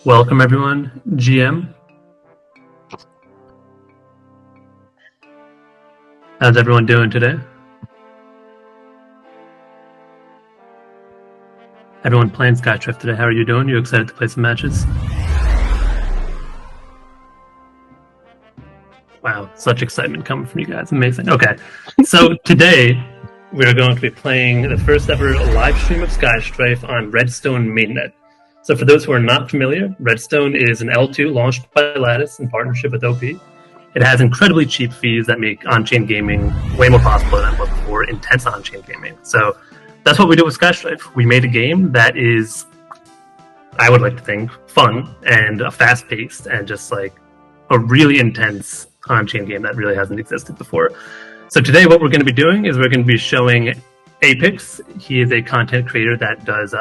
Welcome everyone, GM. How's everyone doing today? Everyone playing Sky Strife today, how are you doing? You excited to play some matches? Wow, such excitement coming from you guys. Amazing. Okay, so today we're going to be playing the first ever live stream of Sky Strife on Redstone Mainnet. So for those who are not familiar, Redstone is an L2 launched by Lattice in partnership with OP. It has incredibly cheap fees that make on-chain gaming way more possible than ever before, intense on-chain gaming. So that's what we do with Sky Strife. We made a game that is, I would like to think, fun and fast-paced and just like a really intense on-chain game that really hasn't existed before. So today what we're going to be doing is we're going to be showing Apix. He is a content creator that does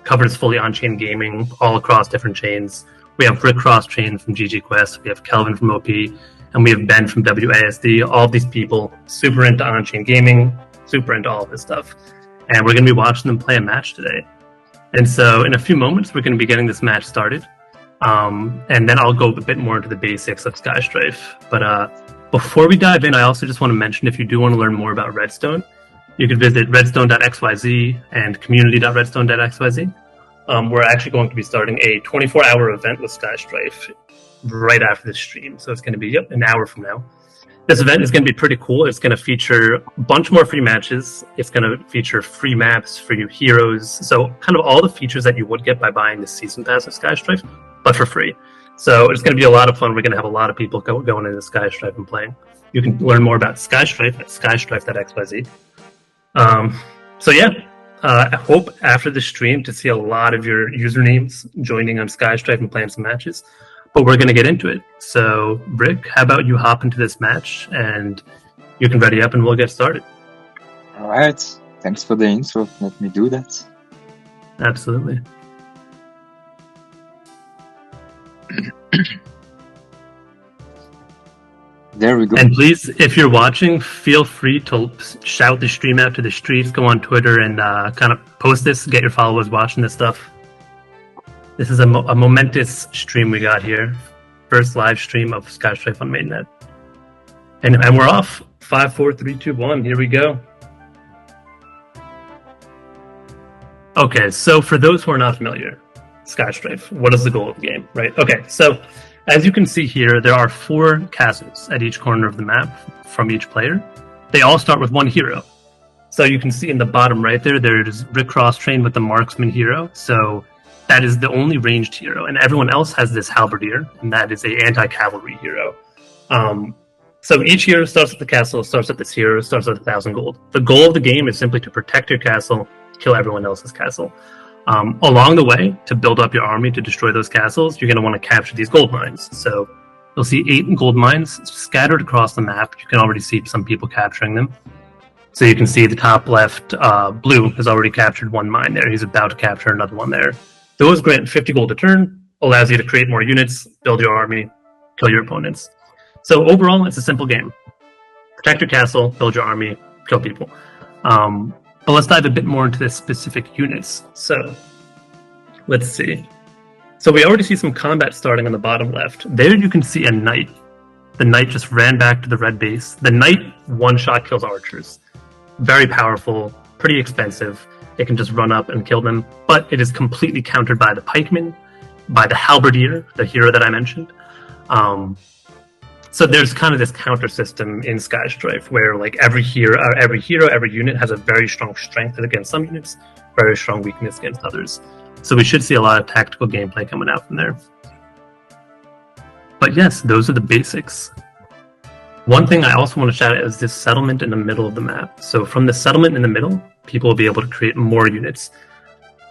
covers fully on-chain gaming all across different chains. We have Rick cross-chain from GG Quest, we have Kelvin from OP, and we have Ben from WASD. All of these people super into on-chain gaming, super into all of this stuff. And we're going to be watching them play a match today. And so in a few moments, we're going to be getting this match started. And then I'll go a bit more into the basics of Sky Strife. But before we dive in, I also just want to mention, if you do want to learn more about Redstone, you can visit redstone.xyz and community.redstone.xyz. We're actually going to be starting a 24-hour event with Sky Strife right after this stream. So it's going to be an hour from now. This event is going to be pretty cool. It's going to feature a bunch more free matches. It's going to feature free maps, free heroes. So kind of all the features that you would get by buying the season pass of Sky Strife, but for free. So it's going to be a lot of fun. We're going to have a lot of people going into Sky Strife and playing. You can learn more about Sky Strife at skystrife.xyz. I hope after the stream to see a lot of your usernames joining on Sky Strife and playing some matches. But we're going to get into it. So, Rick, how about you hop into this match and you can ready up and we'll get started. All right. Thanks for the intro. Let me do that. Absolutely. There we go. And please, if you're watching, feel free to shout the stream out to the streets, go on Twitter and kind of post this, get your followers watching this stuff. This is a momentous stream we got here. First live stream of Sky Strife on Mainnet. And we're off. 5, 4, 3, 2, 1. Here we go. Okay, so for those who are not familiar, Sky Strife, what is the goal of the game, right? Okay, so as you can see here, there are 4 castles at each corner of the map from each player. They all start with one hero. So you can see in the bottom right there's Rick Cross-Train with the Marksman hero. So that is the only ranged hero. And everyone else has this Halberdier, and that is a anti-cavalry hero. So each hero starts at the castle, starts at this hero, starts at 1,000 gold. The goal of the game is simply to protect your castle, kill everyone else's castle. Along the way, to build up your army to destroy those castles, you're going to want to capture these gold mines. So you'll see 8 gold mines scattered across the map. You can already see some people capturing them. So you can see the top left, Blue has already captured 1 mine there. He's about to capture another one there. Those grant 50 gold a turn, allows you to create more units, build your army, kill your opponents. So overall, it's a simple game. Protect your castle, build your army, kill people. But let's dive a bit more into the specific units. So, let's see. So we already see some combat starting on the bottom left. There you can see a knight. The knight just ran back to the red base. The knight one-shot kills archers. Very powerful, pretty expensive. It can just run up and kill them. But it is completely countered by the pikeman, by the halberdier, the hero that I mentioned. So there's kind of this counter system in Sky Strife where like every hero, every unit has a very strong strength against some units, very strong weakness against others. So we should see a lot of tactical gameplay coming out from there. But yes, those are the basics. One thing I also want to shout out is this settlement in the middle of the map. So from the settlement in the middle, people will be able to create more units.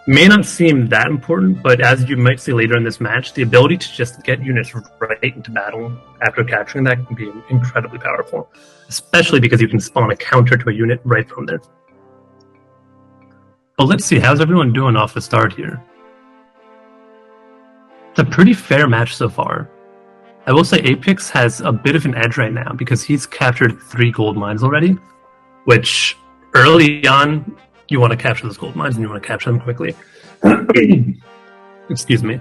May not seem that important, but as you might see later in this match, the ability to just get units right into battle after capturing that can be incredibly powerful, especially because you can spawn a counter to a unit right from there. But let's see, how's everyone doing off the start here? It's a pretty fair match so far. I will say Apix has a bit of an edge right now because he's captured 3 gold mines already, which early on, you want to capture those gold mines and you want to capture them quickly. Excuse me.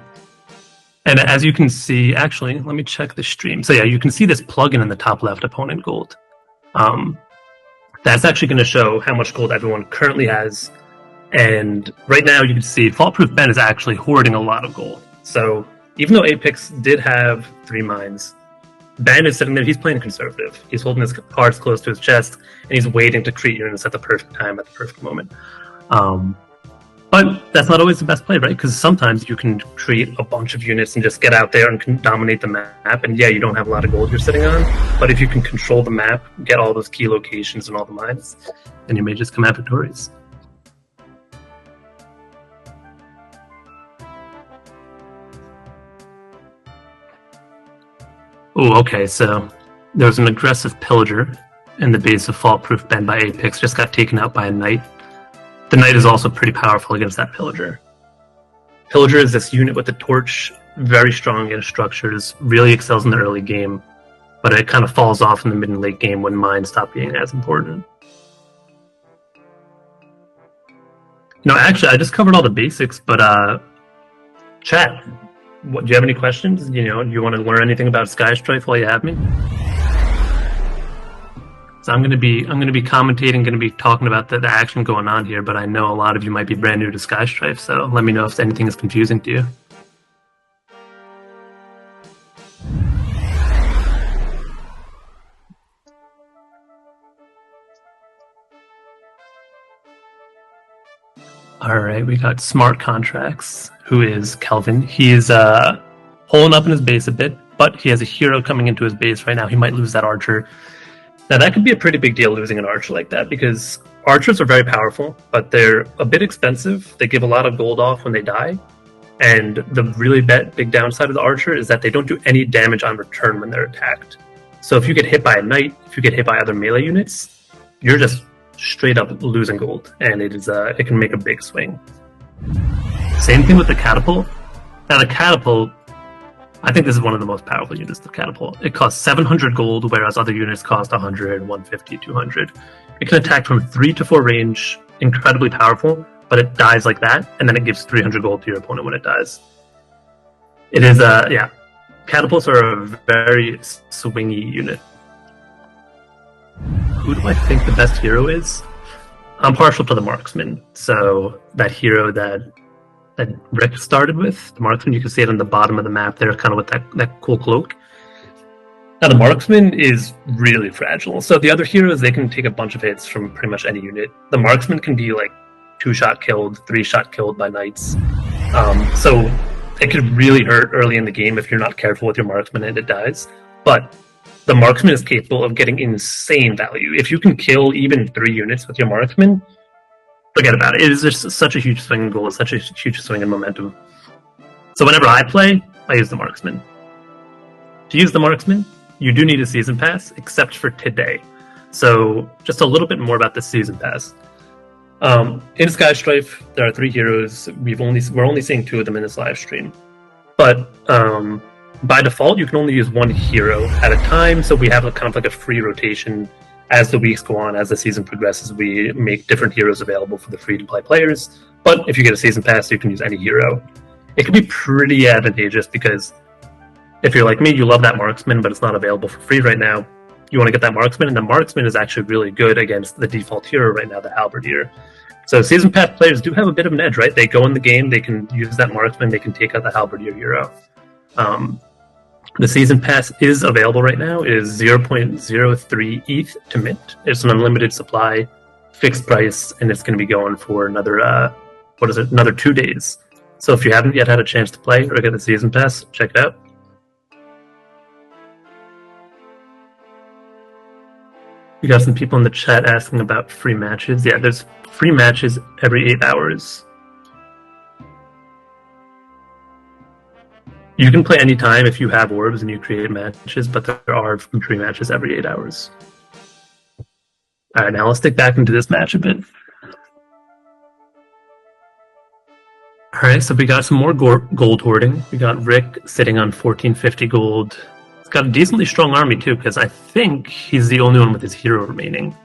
And as you can see, actually, let me check the stream. So yeah, you can see this plugin in the top left, opponent gold. That's actually going to show how much gold everyone currently has. And right now you can see Fault-Proof Ben is actually hoarding a lot of gold. So even though Apex did have 3 mines, Ben is sitting there, he's playing conservative. He's holding his cards close to his chest, and he's waiting to create units at the perfect time, at the perfect moment. But that's not always the best play, right? Because sometimes you can create a bunch of units and just get out there and can dominate the map. And yeah, you don't have a lot of gold you're sitting on, but if you can control the map, get all those key locations and all the mines, then you may just come out victorious. Oh, okay, so there was an aggressive pillager in the base of Fault-Proof Ben by Apex, just got taken out by a knight. The knight is also pretty powerful against that pillager. Pillager is this unit with the torch, very strong against structures, really excels in the early game, but it kind of falls off in the mid and late game when mines stop being as important. Actually, I just covered all the basics, but chat, do you have any questions? Do you want to learn anything about Sky Strife while you have me? So I'm going to be commentating, going to be talking about the action going on here, but I know a lot of you might be brand new to Sky Strife, so let me know if anything is confusing to you. All right, we got Smart Contracts, who is Kelvin. He is holding up in his base a bit, but he has a hero coming into his base right now. He might lose that archer. Now, that could be a pretty big deal, losing an archer like that, because archers are very powerful, but they're a bit expensive. They give a lot of gold off when they die, and the really big downside of the archer is that they don't do any damage on return when they're attacked. So if you get hit by a knight, if you get hit by other melee units, you're just straight up losing gold, and it can make a big swing. Same thing with the catapult. Now, the catapult, I think this is one of the most powerful units of Catapult. It costs 700 gold, whereas other units cost 100, 150, 200. It can attack from 3 to 4 range, incredibly powerful, but it dies like that, and then it gives 300 gold to your opponent when it dies. It is, Catapults are a very swingy unit. Who do I think the best hero is? I'm partial to the Marksman, so that hero that Rick started with, the Marksman, you can see it on the bottom of the map there, kind of with that cool cloak. Now, the Marksman is really fragile. So the other heroes, they can take a bunch of hits from pretty much any unit. The Marksman can be like 2-shot killed, 3-shot killed by knights. So it could really hurt early in the game if you're not careful with your Marksman and it dies. But the Marksman is capable of getting insane value. If you can kill even 3 units with your Marksman, forget about it. It is just such a huge swing in goal, such a huge swing in momentum. So whenever I play, I use the Marksman. To use the Marksman, you do need a Season Pass, except for today. So just a little bit more about the Season Pass. In Sky Strife, there are 3 heroes. We're only seeing 2 of them in this live stream. But by default, you can only use 1 hero at a time, so we have kind of like a free rotation. As the weeks go on, as the season progresses, we make different heroes available for the free-to-play players. But if you get a Season Pass, you can use any hero. It can be pretty advantageous because if you're like me, you love that Marksman, but it's not available for free right now. You want to get that Marksman, and the Marksman is actually really good against the default hero right now, the Halberdier. So Season Pass players do have a bit of an edge, right? They go in the game, they can use that Marksman, they can take out the Halberdier hero. The Season Pass is available right now. It is 0.03 ETH to mint. It's an unlimited supply, fixed price, and it's going to be going for another 2 days. So if you haven't yet had a chance to play or get the Season Pass, check it out. We got some people in the chat asking about free matches. Yeah, there's free matches every 8 hours. You can play anytime if you have orbs and you create matches, but there are free matches every 8 hours. Alright, now let's dig back into this match a bit. Alright, so we got some more gold hoarding. We got Rick sitting on 1450 gold. He's got a decently strong army too, because I think he's the only one with his hero remaining.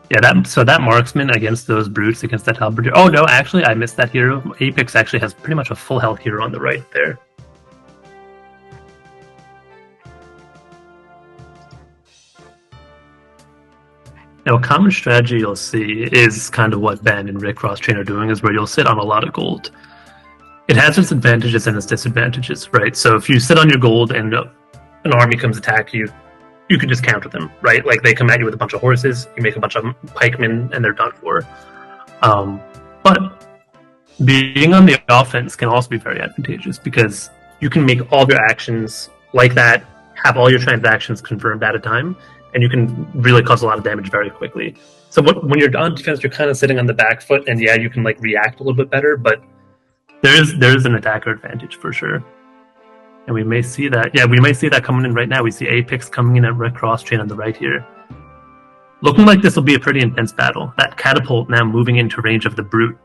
Yeah, that marksman against those brutes, against that halberdier. Oh no, actually, I missed that hero. Apex actually has pretty much a full health hero on the right there. Now, a common strategy you'll see is kind of what Ben and Rick Crosschain are doing, is where you'll sit on a lot of gold. It has its advantages and its disadvantages, right? So if you sit on your gold and an army comes attack you, you can just counter them, right? Like they come at you with a bunch of horses, you make a bunch of pikemen, and they're done for. But being on the offense can also be very advantageous because you can make all of your actions like that, have all your transactions confirmed at a time, and you can really cause a lot of damage very quickly. So when you're on defense, you're kind of sitting on the back foot, and yeah, you can like react a little bit better, but there's an attacker advantage for sure. And we may see that. Yeah, we may see that coming in right now. We see Apex coming in at Red Crosschain on the right here. Looking like this will be a pretty intense battle. That catapult now moving into range of the brute.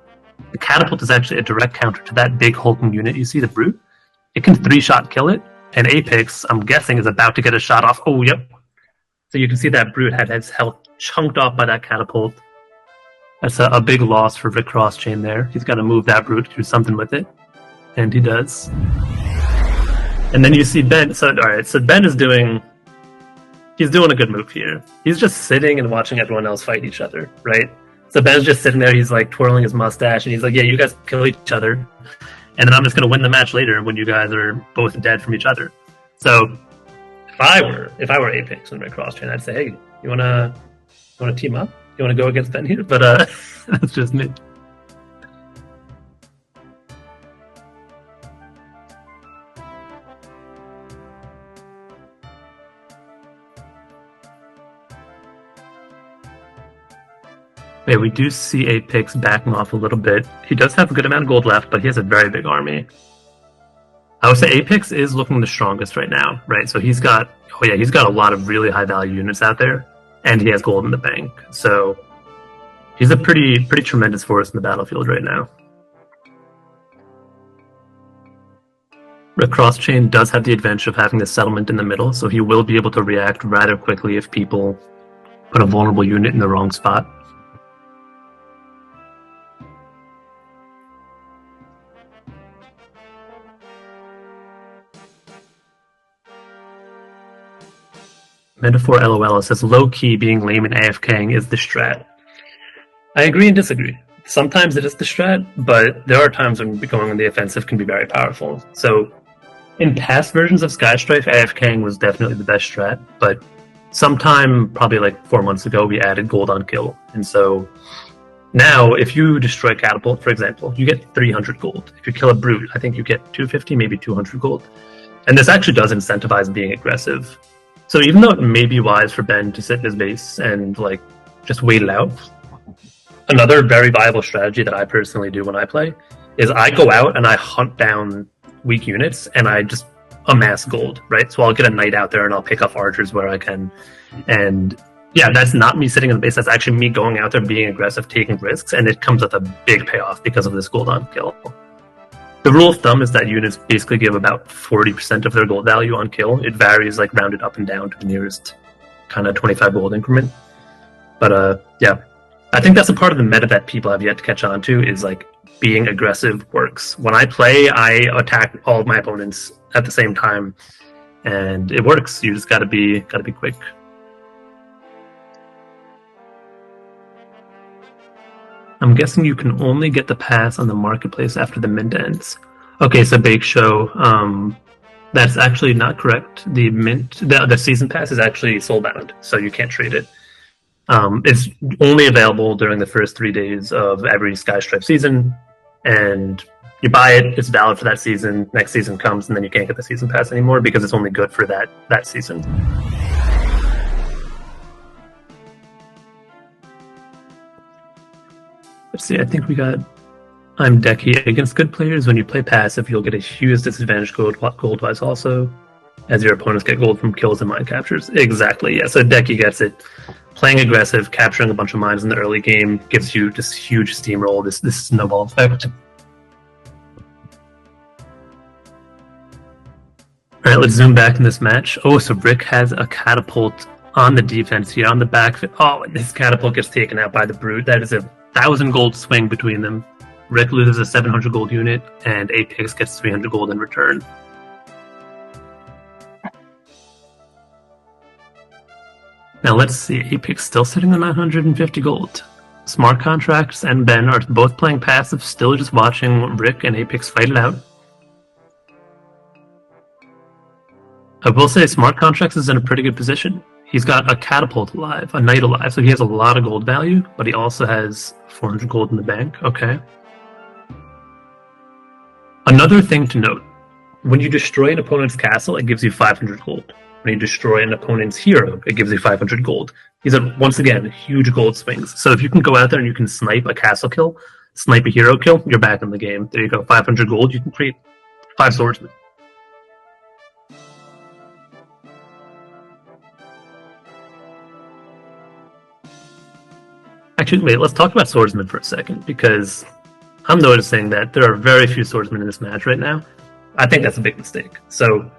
The catapult is actually a direct counter to that big hulking unit. You see the brute? It can 3-shot kill it. And Apex, I'm guessing, is about to get a shot off. Oh, yep. So you can see that brute had his health chunked off by that catapult. That's a big loss for Red Crosschain there. He's got to move that brute to do something with it. And he does. And then you see Ben. So Ben is doing a good move here. He's just sitting and watching everyone else fight each other, right? So Ben's just sitting there. He's like twirling his mustache, and he's like, "Yeah, you guys kill each other, and then I'm just gonna win the match later when you guys are both dead from each other." So if I were Apex and Red Crosschain, I'd say, "Hey, you wanna team up? You wanna go against Ben here?" But that's just me. Yeah, we do see Apex backing off a little bit. He does have a good amount of gold left, but he has a very big army. I would say Apex is looking the strongest right now, right? So he's got a lot of really high value units out there, and he has gold in the bank. So he's a pretty tremendous force in the battlefield right now. Red Crosschain does have the advantage of having the settlement in the middle, so he will be able to react rather quickly if people put a vulnerable unit in the wrong spot. Metaphor LOL says low-key being lame and AFKing is the strat. I agree and disagree. Sometimes it is the strat, but there are times when going on the offensive can be very powerful. So in past versions of Sky Strife, AFKing was definitely the best strat, but sometime, probably like 4 months ago, we added gold on kill. And so now, if you destroy Catapult, for example, you get 300 gold. If you kill a Brute, I think you get 250, maybe 200 gold. And this actually does incentivize being aggressive. So even though it may be wise for Ben to sit in his base and like just wait it out, another very viable strategy that I personally do when I play is I go out and I hunt down weak units and I just amass gold, right? So I'll get a knight out there and I'll pick up archers where I can. And yeah, that's not me sitting in the base. That's actually me going out there, being aggressive, taking risks, and it comes with a big payoff because of this gold on kill. The rule of thumb is that units basically give about 40% of their gold value on kill. It varies, like rounded up and down to the nearest kind of 25 gold increment. But yeah, I think that's a part of the meta that people have yet to catch on to, is like being aggressive works. When I play, I attack all of my opponents at the same time, and it works. You just gotta be quick. I'm guessing you can only get the pass on the marketplace after the mint ends. Okay, so Bake Show, that's actually not correct. The season pass is actually soulbound, so you can't trade it. It's only available during the first 3 days of every Sky Strife season, and you buy it, it's valid for that season, next season comes, and then you can't get the season pass anymore because it's only good for that season. Let's see, I think we got I'm Decky. Against good players, when you play passive, you'll get a huge disadvantage gold-wise also, as your opponents get gold from kills and mine captures. Exactly, yeah, so Decky gets it. Playing aggressive, capturing a bunch of mines in the early game gives you this huge steamroll, this snowball effect. Alright, let's zoom back in this match. Oh, so Rick has a catapult on the defense here, on the back. Oh, and this catapult gets taken out by the Brute. That is a 1,000 gold swing between them. Rick loses a 700 gold unit, and Apex gets 300 gold in return. Now let's see, Apex still sitting on 950 gold. Smart Contracts and Ben are both playing passive, still just watching Rick and Apex fight it out. I will say Smart Contracts is in a pretty good position. He's got a catapult alive, a knight alive, so he has a lot of gold value, but he also has 400 gold in the bank. Okay. Another thing to note, when you destroy an opponent's castle, it gives you 500 gold. When you destroy an opponent's hero, it gives you 500 gold. These are, once again, huge gold swings. So if you can go out there and you can snipe a castle kill, snipe a hero kill, you're back in the game. There you go, 500 gold, you can create 5 swordsmen. Actually, wait, let's talk about swordsmen for a second, because I'm noticing that there are very few swordsmen in this match right now. I think that's a big mistake. So,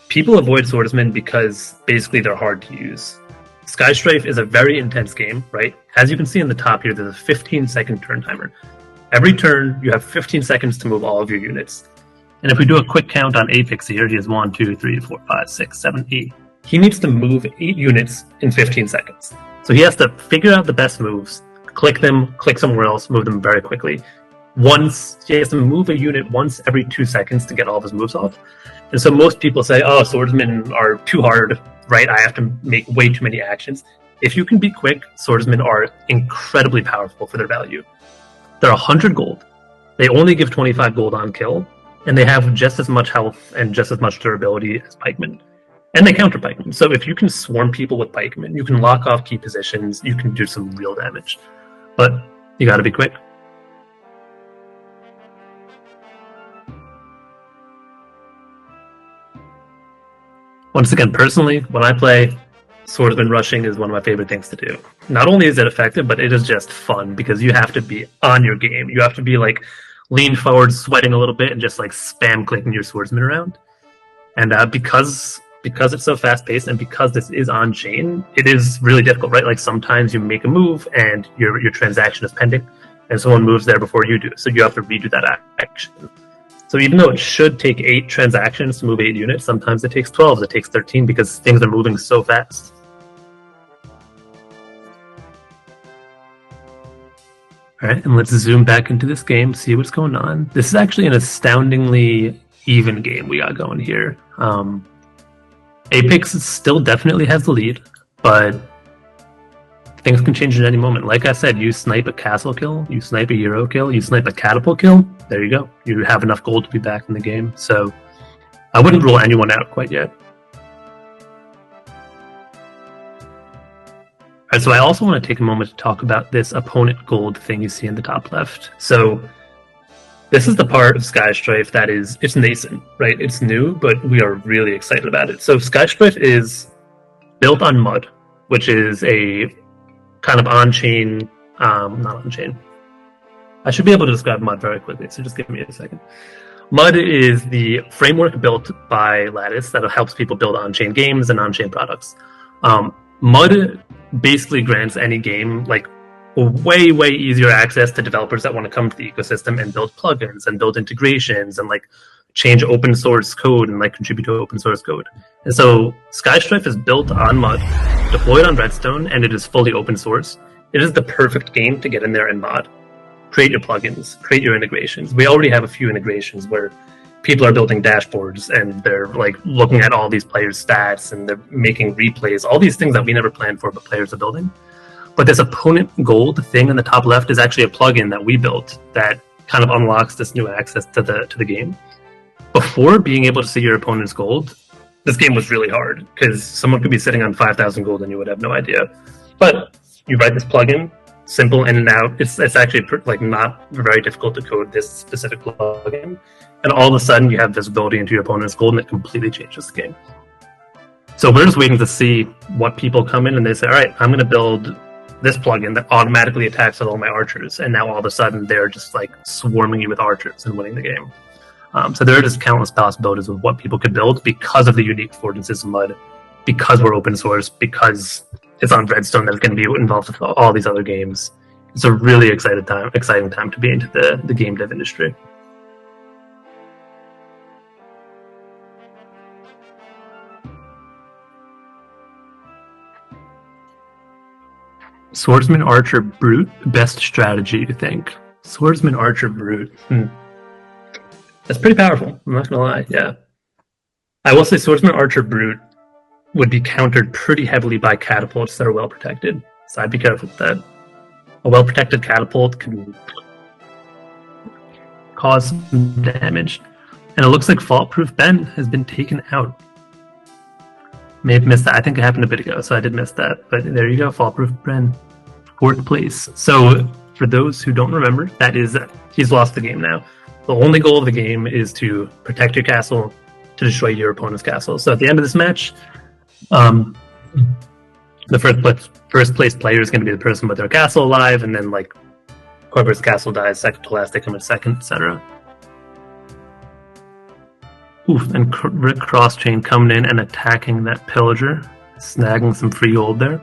people avoid swordsmen because basically they're hard to use. Sky Strife is a very intense game, right? As you can see in the top here, there's a 15-second turn timer. Every turn, you have 15 seconds to move all of your units. And if we do a quick count on Apex here, he has 1, 2, 3, 4, 5, 6, 7, 8. He needs to move 8 units in 15 seconds. So he has to figure out the best moves, click them, click somewhere else, move them very quickly. He has to move a unit once every 2 seconds to get all of his moves off. And so most people say, oh, swordsmen are too hard, right? I have to make way too many actions. If you can be quick, swordsmen are incredibly powerful for their value. They're 100 gold. They only give 25 gold on kill, and they have just as much health and just as much durability as pikemen. And they counter pikemen. So if you can swarm people with pikemen, you can lock off key positions, you can do some real damage. But you gotta be quick. Once again, personally, when I play, swordsman rushing is one of my favorite things to do. Not only is it effective, but it is just fun because you have to be on your game. You have to be like lean forward, sweating a little bit, and just like spam clicking your swordsman around. And because it's so fast paced and because this is on chain, it is really difficult, right? Like sometimes you make a move and your transaction is pending, and someone moves there before you do, so you have to redo that action. So even though it should take 8 transactions to move 8 units, sometimes it takes 12, it takes 13 because things are moving so fast. Alright, and let's zoom back into this game, see what's going on. This is actually an astoundingly even game we got going here. Apex still definitely has the lead, but things can change at any moment. Like I said, you snipe a castle kill, you snipe a hero kill, you snipe a catapult kill, there you go. You have enough gold to be back in the game. So I wouldn't rule anyone out quite yet. Alright, so I also want to take a moment to talk about this opponent gold thing you see in the top left. So this is the part of Sky Strife that is, it's nascent, right? It's new, but we are really excited about it. So Sky Strife is built on Mud, which is a kind of on-chain, not on-chain. I should be able to describe Mud very quickly, so just give me a second. Mud is the framework built by Lattice that helps people build on-chain games and on-chain products. Mud basically grants any game like way easier access to developers that want to come to the ecosystem and build plugins and build integrations and like change open source code and like contribute to open source code. And so Sky Strife is built on Mud, deployed on Redstone, and it is fully open source. It is the perfect game to get in there and mod. Create your plugins, create your integrations. We already have a few integrations where people are building dashboards and they're like looking at all these players' stats and they're making replays, all these things that we never planned for but players are building. But this opponent gold thing in the top left is actually a plugin that we built that kind of unlocks this new access to the game. Before being able to see your opponent's gold, this game was really hard because someone could be sitting on 5,000 gold and you would have no idea. But you write this plugin, simple in and out. It's actually like not very difficult to code this specific plugin, and all of a sudden you have visibility into your opponent's gold, and it completely changes the game. So we're just waiting to see what people come in and they say, all right, I'm going to build this plugin that automatically attacks with all my archers, and now all of a sudden they're just like swarming you with archers and winning the game. So there are just countless possibilities of what people could build because of the unique affordances of Mud because we're open source, because it's on Redstone that's going to be involved with all these other games. It's a really exciting time to be into the game dev industry. Swordsman, Archer, Brute, best strategy, you think? Swordsman, Archer, Brute. That's pretty powerful, I'm not gonna lie, yeah. I will say Swordsman, Archer, Brute would be countered pretty heavily by catapults that are well protected, so I'd be careful with that. A well protected catapult can cause some damage. And it looks like Fault-Proof Ben has been taken out. May have missed that. I think it happened a bit ago, so I did miss that. But there you go, Fault-Proof Ben. 4th place. So for those who don't remember, that is, he's lost the game now. The only goal of the game is to protect your castle, to destroy your opponent's castle. So at the end of this match, the first place player is going to be the person with their castle alive, and then like whoever's castle dies second to last, they come in second, etc. Oof, and Rick Crosschain coming in and attacking that pillager, snagging some free gold there.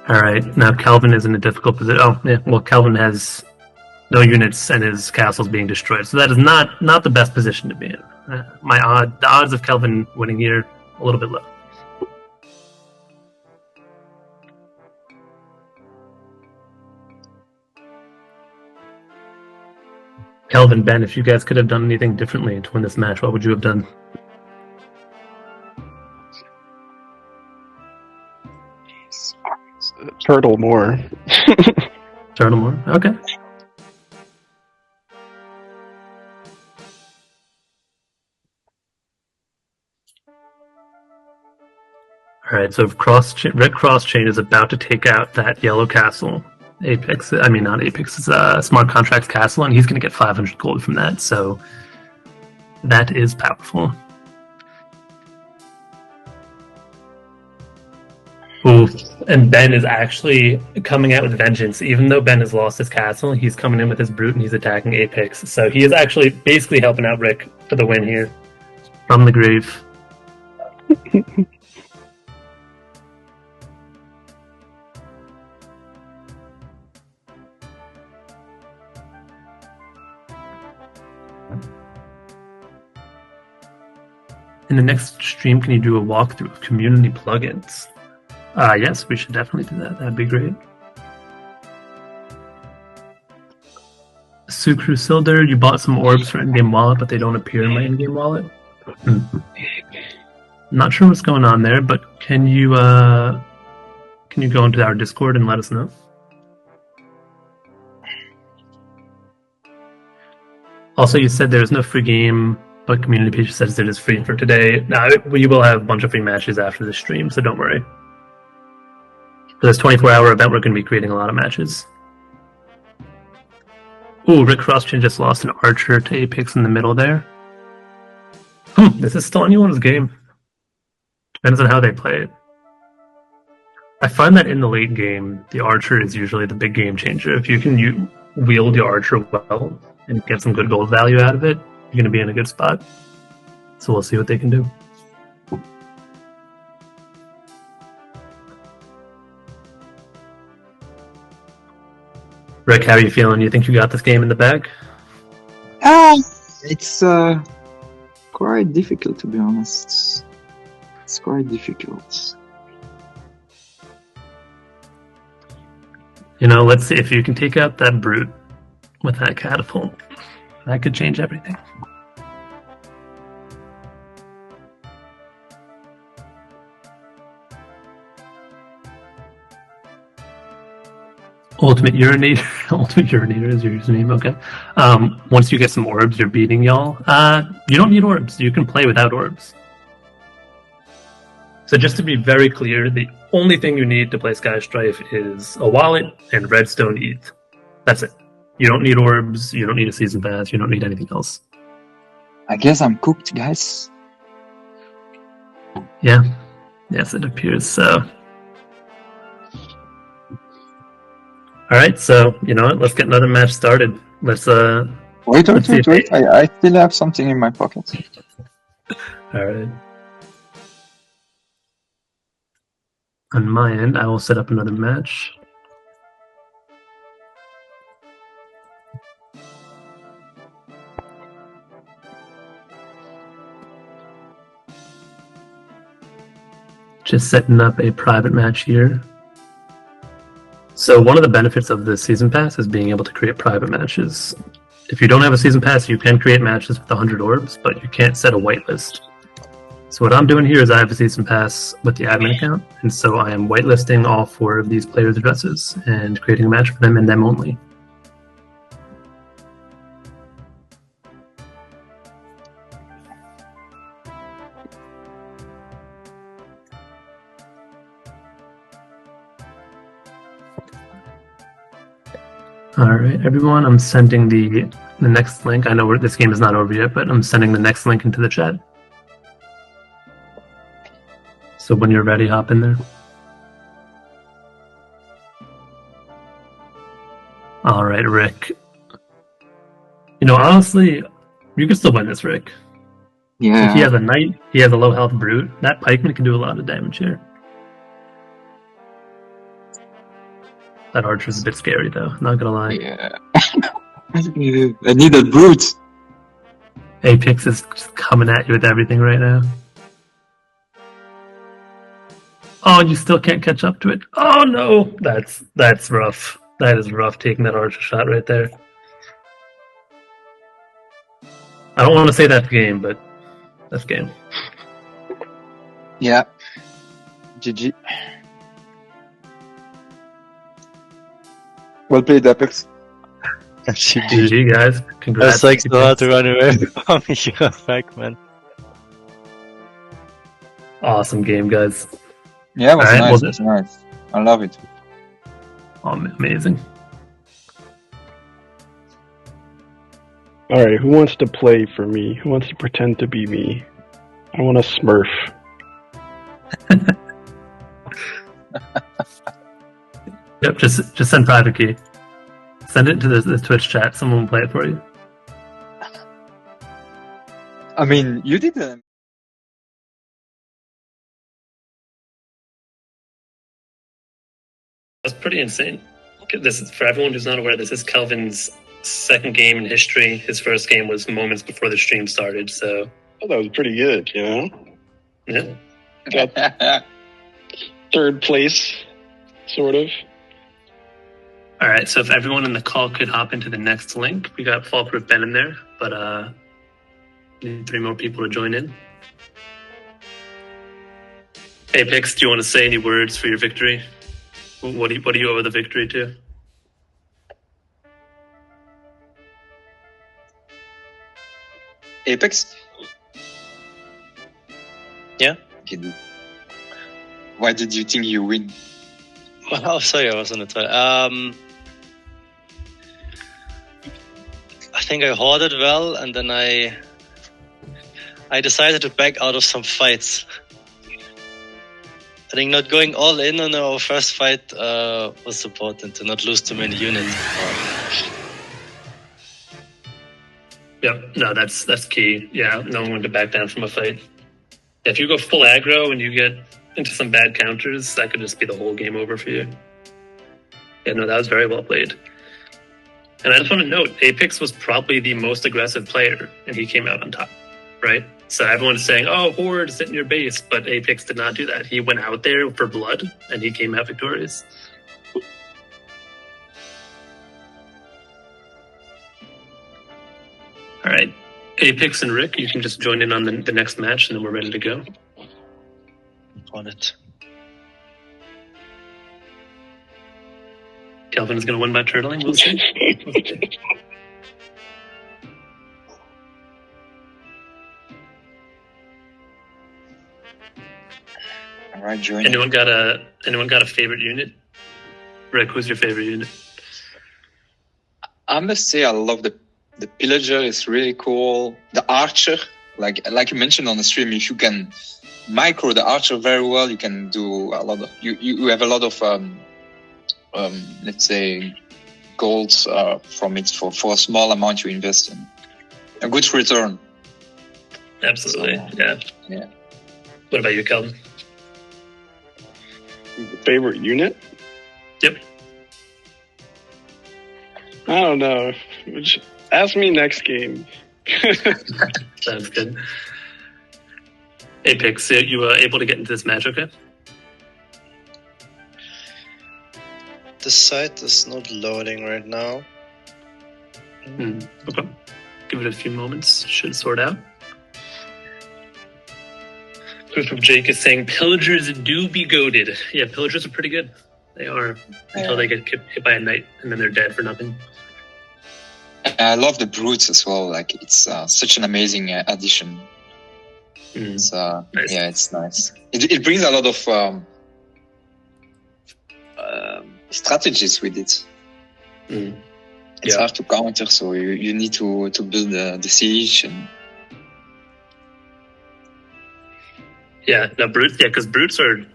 Alright, now Kelvin is in a difficult position. Oh, yeah, well, Kelvin has no units and his castle's being destroyed, so that is not the best position to be in. The odds of Kelvin winning here, a little bit low. Kelvin, Ben, if you guys could have done anything differently to win this match, what would you have done? Turtle more. Turtle more? Okay. Alright, so Rick Crosschain is about to take out that yellow castle. Not Apex, it's Smart Contracts Castle, and he's going to get 500 gold from that, so that is powerful. Ooh, and Ben is actually coming out with vengeance. Even though Ben has lost his castle, he's coming in with his Brute and he's attacking Apex, so he is actually basically helping out Rick for the win here. From the grave. In the next stream, can you do a walkthrough of community plugins? Yes, we should definitely do that. That'd be great. Sucrusilder, you bought some orbs for in-game wallet, but they don't appear in my in-game wallet. Not sure what's going on there, but can you go into our Discord and let us know? Also, you said there's no free game, but community page says it is free for today. Now, we will have a bunch of free matches after the stream, so don't worry. For this 24-hour event, we're going to be creating a lot of matches. Ooh, Rick Crosschain just lost an Archer to Apex in the middle there. This is still anyone's game. Depends on how they play it. I find that in the late game, the Archer is usually the big game changer. If you can wield the Archer well and get some good gold value out of it, you're going to be in a good spot. So we'll see what they can do. Rick, how are you feeling? You think you got this game in the bag? It's quite difficult, to be honest. It's quite difficult. You know, let's see if you can take out that Brute with that catapult. That could change everything. Ultimate Urinator is your username, okay. Once you get some orbs, you're beating y'all. You don't need orbs. You can play without orbs. So just to be very clear, the only thing you need to play Sky Strife is a wallet and Redstone ETH. That's it. You don't need orbs, you don't need a season pass, you don't need anything else. I guess I'm cooked, guys. Yeah. Yes, it appears so. Alright, so, you know what, let's get another match started. Let's Wait, I still have something in my pocket. Alright. On my end, I will set up another match. Just setting up a private match here. So one of the benefits of the Season Pass is being able to create private matches. If you don't have a Season Pass, you can create matches with 100 orbs, but you can't set a whitelist. So what I'm doing here is I have a Season Pass with the admin account, and so I am whitelisting all 4 of these players' addresses and creating a match for them and them only. Alright, everyone, I'm sending the next link. I know this game is not over yet, but I'm sending the next link into the chat. So when you're ready, hop in there. Alright, Rick. You know, honestly, you can still win this, Rick. Yeah. If he has a knight, he has a low health brute, that pikeman can do a lot of damage here. That archer's a bit scary, though. Not gonna lie. Yeah. I need a brute. Apex is just coming at you with everything right now. Oh, you still can't catch up to it. Oh no, that's rough. That is rough taking that archer shot right there. I don't want to say that's game, but that's game. Yeah. GG. Well played, Apex. GG, guys. Congrats. That's like so hard to run away from your back, man. Awesome game, guys. Yeah, it was Alright, nice. It was nice. I love it. Oh, amazing. Alright, who wants to play for me? Who wants to pretend to be me? I want a smurf. Yep, just send private key. Send it to the Twitch chat. Someone will play it for you. I mean, you did That's pretty insane. This is, for everyone who's not aware, this is Kelvin's second game in history. His first game was moments before the stream started, so... Oh, that was pretty good, you know? Yeah. Got third place, sort of. Alright, so if everyone in the call could hop into the next link. We got Fallproof Ben in there, but need 3 more people to join in. Apex, do you want to say any words for your victory? What do you owe the victory to? Apex? Yeah? Why did you think you win? Oh, sorry, I was on the toilet. I think I hoarded well, and then I decided to back out of some fights. I think not going all in on our first fight was important, to not lose too many units. Yeah, no, that's key. Yeah, no one to back down from a fight. If you go full aggro and you get into some bad counters, that could just be the whole game over for you. Yeah, no, that was very well played. And I just want to note, Apex was probably the most aggressive player, and he came out on top, right? So everyone's saying, oh, Horde, sit in your base, but Apex did not do that. He went out there for blood, and he came out victorious. All right, Apex and Rick, you can just join in on the next match, and then we're ready to go. On it. Kelvin is going to win by turtling. We'll see. All right, join. Anyone got a favorite unit? Rick, who's your favorite unit? I must say, I love the pillager. It's really cool. The archer, like you mentioned on the stream, if you can micro the archer very well, you can do a lot of. You have a lot of let's say gold from it for a small amount you invest in. A good return. Absolutely. So, yeah. What about you, Kelvin? Favorite unit? Yep. I don't know. Ask me next game. Sounds good. Apex, you were able to get into this match, okay? The site is not loading right now. Okay. Give it a few moments. Should sort out. Proof of Jake is saying pillagers do be goated. Yeah, pillagers are pretty good. They are until they get hit by a knight and then they're dead for nothing. I love the brutes as well. Like it's such an amazing addition. It's, Nice. Yeah, it's nice. It brings a lot of strategies with it. It's hard to counter, so you need to build the siege. And Yeah, no, brutes. Yeah, because brutes are,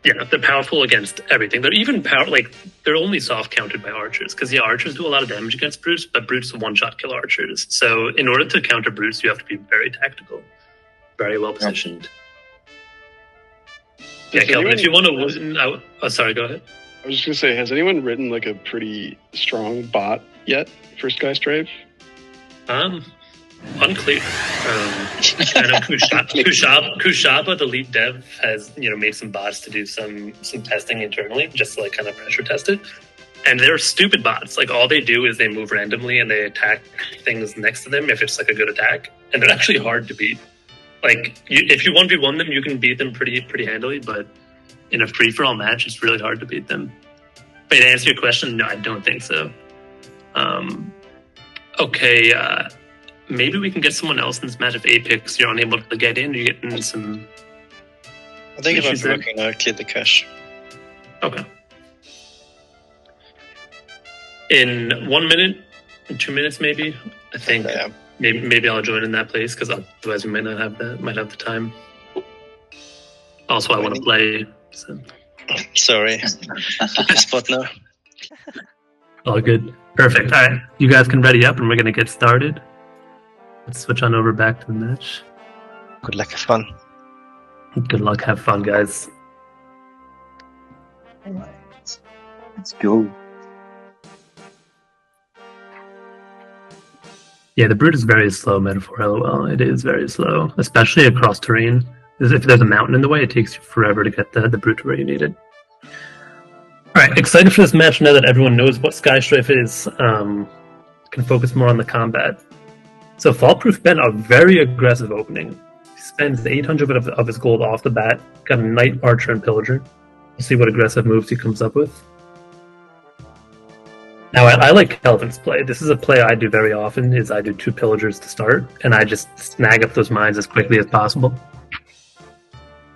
they're powerful against everything. They're even they're only soft countered by archers. Because archers do a lot of damage against brutes, but brutes one-shot kill archers. So in order to counter brutes, you have to be very tactical, very well positioned. Yeah, Kelvin, if you want to, sorry, go ahead. I was just gonna say, has anyone written like a pretty strong bot yet for Sky Strife? Unclear. I know Kushaba, the lead dev, has made some bots to do some testing internally, just to like kind of pressure test it. And they're stupid bots. Like all they do is they move randomly and they attack things next to them if it's like a good attack, and they're actually hard to beat. Like if you 1v1 them, you can beat them pretty handily, but in a free-for-all match, it's really hard to beat them. But to answer your question, no, I don't think so. Okay, maybe we can get someone else in this match if Apex you're unable to get in. You get in some. I think if I'm working, I'll clear the cache. Okay. In 1 minute, in 2 minutes, maybe. I think maybe I'll join in that place because otherwise we might not have might have the time. Also, I want to play. So. Sorry, spot now. All good. Perfect. All right, you guys can ready up, and we're gonna get started. Let's switch on over back to the match. Good luck, have fun. Good luck, have fun, guys. all right, let's go. Yeah, the brute is very slow, metaphor. LOL. It is very slow, especially across terrain. If there's a mountain in the way, it takes you forever to get the brute to where you need it. Alright, excited for this match now that everyone knows what Sky Strife is. Can focus more on the combat. So Fallproof Ben, a very aggressive opening. He spends 800 of his gold off the bat. Got a Knight, Archer, and Pillager. We'll see what aggressive moves he comes up with. Now, I like Kelvin's play. This is a play I do very often, is I do 2 Pillagers to start, and I just snag up those mines as quickly as possible.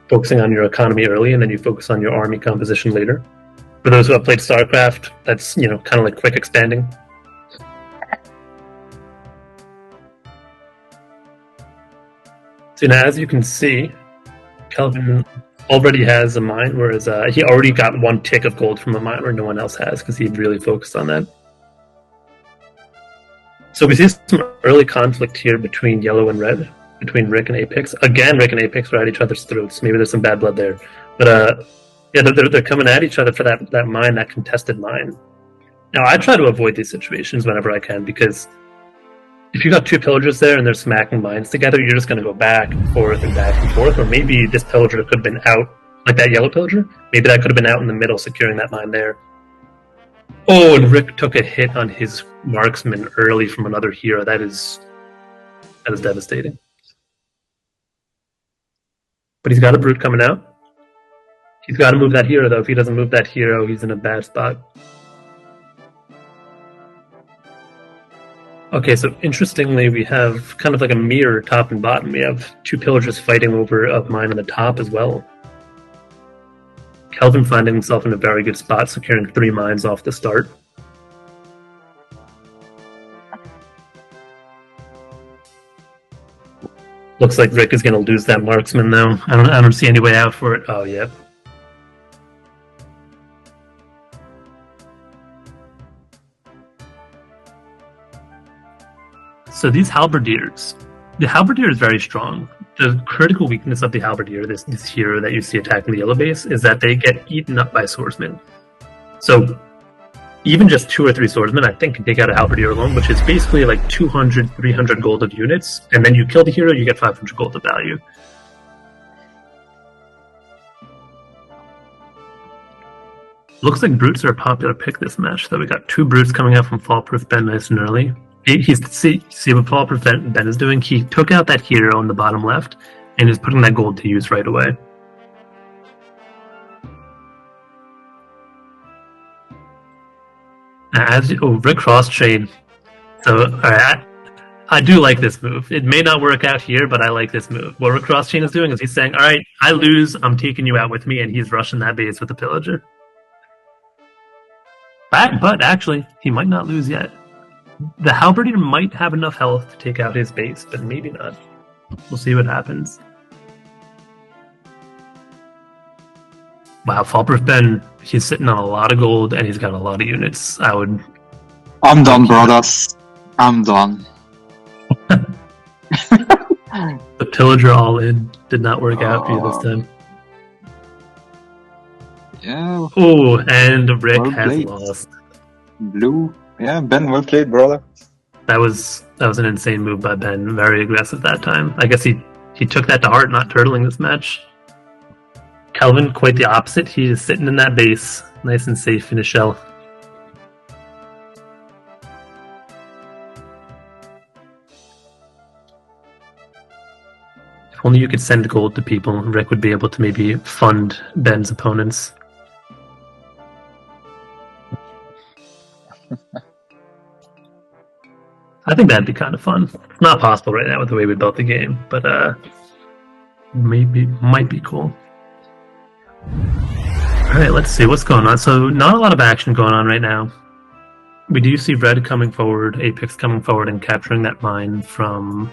Focusing on your economy early, and then you focus on your army composition later. For those who have played StarCraft, that's, kind of like quick expanding. So now, as you can see, Kelvin already has a mine, whereas he already got 1 tick of gold from a mine where no one else has, because he really focused on that. So we see some early conflict here between yellow and red, between Rick and Apex. Again, Rick and Apex are at each other's throats. Maybe there's some bad blood there. But they're coming at each other for that mine, that contested mine. Now, I try to avoid these situations whenever I can, because if you got 2 pillagers there and they're smacking mines together, you're just going to go back and forth and back and forth. Or maybe this pillager could have been out, like that yellow pillager. Maybe that could have been out in the middle, securing that mine there. Oh, and Rick took a hit on his marksman early from another hero. That is devastating. But he's got a brute coming out. He's got to move that hero, though. If he doesn't move that hero, he's in a bad spot. Okay, so interestingly, we have kind of like a mirror top and bottom. We have 2 pillagers fighting over a mine on the top as well. Kelvin finding himself in a very good spot, securing 3 mines off the start. Looks like Rick is going to lose that marksman, though. I don't see any way out for it. Oh, yeah. So these halberdiers, The Halberdier is very strong. The critical weakness of the Halberdier, this hero that you see attacking the yellow base, is that they get eaten up by swordsmen. So even just 2 or 3 swordsmen, I think, can take out a Halberdier alone, which is basically like 200, 300 gold of units, and then you kill the hero, you get 500 gold of value. Looks like Brutes are a popular pick this match, though. We got 2 Brutes coming out from Fallproof Ben nice and early. See what Fallproof Ben is doing? He took out that hero in the bottom left, and is putting that gold to use right away. Rick Cross trade. So, alright, I do like this move. It may not work out here, but I like this move. What Rick Cross Chain is doing is he's saying, alright, I lose, I'm taking you out with me, and he's rushing that base with the Pillager. But actually, he might not lose yet. The Halberdier might have enough health to take out his base, but maybe not. We'll see what happens. Wow, Fallproof Ben, he's sitting on a lot of gold, and he's got a lot of units. I'm done, brothers. I'm done. The Pillager all in did not work out for you this time. Yeah. Oh, and Rick well has played. lost. Blue. Yeah, Ben, well played, brother. That was an insane move by Ben. Very aggressive that time. I guess he took that to heart, not turtling this match. Kelvin, quite the opposite. He is sitting in that base, nice and safe in his shell. If only you could send gold to people, Rick would be able to maybe fund Ben's opponents. I think that'd be kind of fun. It's not possible right now with the way we built the game, but might be cool. Alright, let's see what's going on. So not a lot of action going on right now. We do see Red coming forward, Apex coming forward and capturing that mine from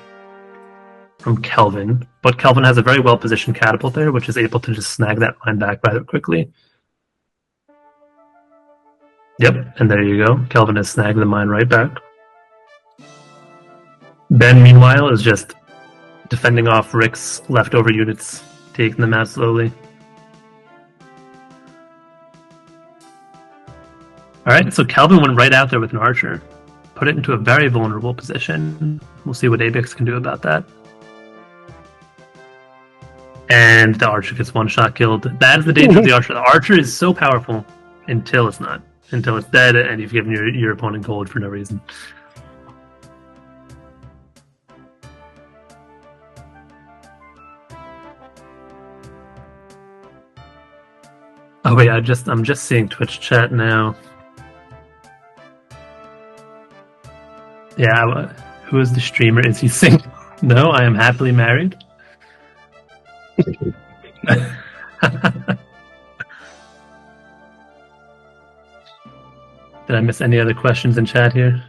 Kelvin. But Kelvin has a very well positioned catapult there, which is able to just snag that mine back rather quickly. Yep, and there you go. Kelvin has snagged the mine right back. Ben, meanwhile, is just defending off Rick's leftover units, taking them out slowly. Alright, so Kelvin went right out there with an archer. Put it into a very vulnerable position. We'll see what Apex can do about that. And the archer gets one-shot killed. That is the danger of the archer. The archer is so powerful until it's not. Until it's dead and you've given your opponent gold for no reason. Oh wait, I'm just seeing Twitch chat now. Yeah, who is the streamer? Is he single? No, I am happily married. Did I miss any other questions in chat here?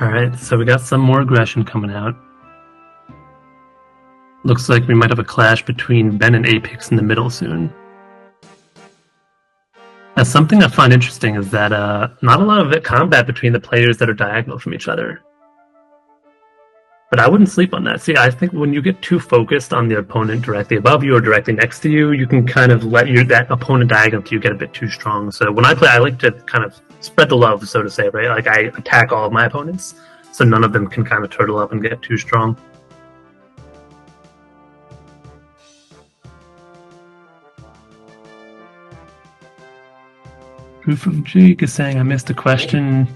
Alright, so we got some more aggression coming out. Looks like we might have a clash between Ben and Apex in the middle soon. Now, something I find interesting is that not a lot of combat between the players that are diagonal from each other. But I wouldn't sleep on that. See, I think when you get too focused on the opponent directly above you or directly next to you, you can kind of let that opponent diagonal to you get a bit too strong. So when I play, I like to kind of spread the love, so to say, right? Like I attack all of my opponents, so none of them can kind of turtle up and get too strong. Proof of Jake is saying I missed a question.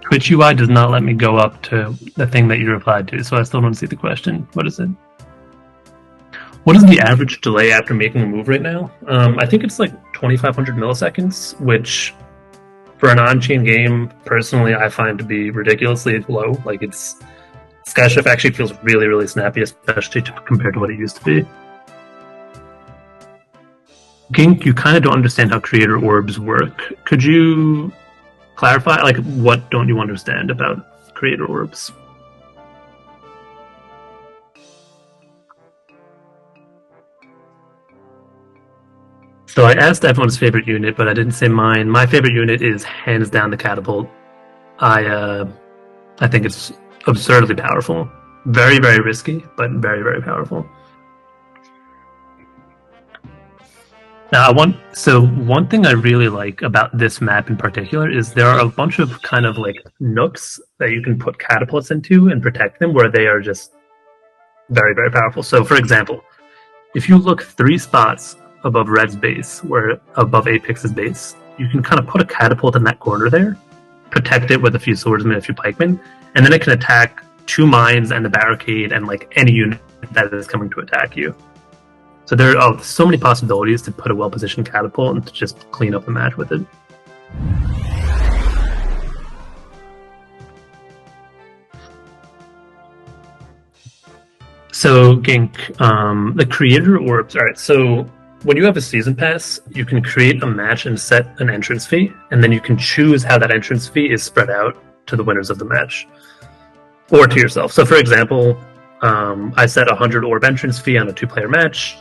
Twitch UI does not let me go up to the thing that you replied to, so I still don't see the question. What is it? What is the average delay after making a move right now? I think it's like 2,500 milliseconds, which for an on-chain game, personally, I find to be ridiculously low. Like Sky Strife actually feels really, really snappy, especially compared to what it used to be. Gink, you kind of don't understand how creator orbs work. Could you clarify, like, what don't you understand about creator orbs? So I asked everyone's favorite unit, but I didn't say mine. My favorite unit is hands down the catapult. I think it's absurdly powerful. Very, very risky, but very, very powerful. Now, one thing I really like about this map in particular is there are a bunch of kind of like nooks that you can put catapults into and protect them where they are just very, very powerful. So, for example, if you look 3 spots above Red's base, above Apex's base, you can kind of put a catapult in that corner there, protect it with a few swordsmen, a few pikemen, and then it can attack 2 mines and the barricade and like any unit that is coming to attack you. So there are so many possibilities to put a well-positioned catapult and to just clean up the match with it. So, Gink, the creator orbs. Alright, so when you have a season pass, you can create a match and set an entrance fee, and then you can choose how that entrance fee is spread out to the winners of the match. Or to yourself. So, for example, I set a 100 orb entrance fee on a 2-player match,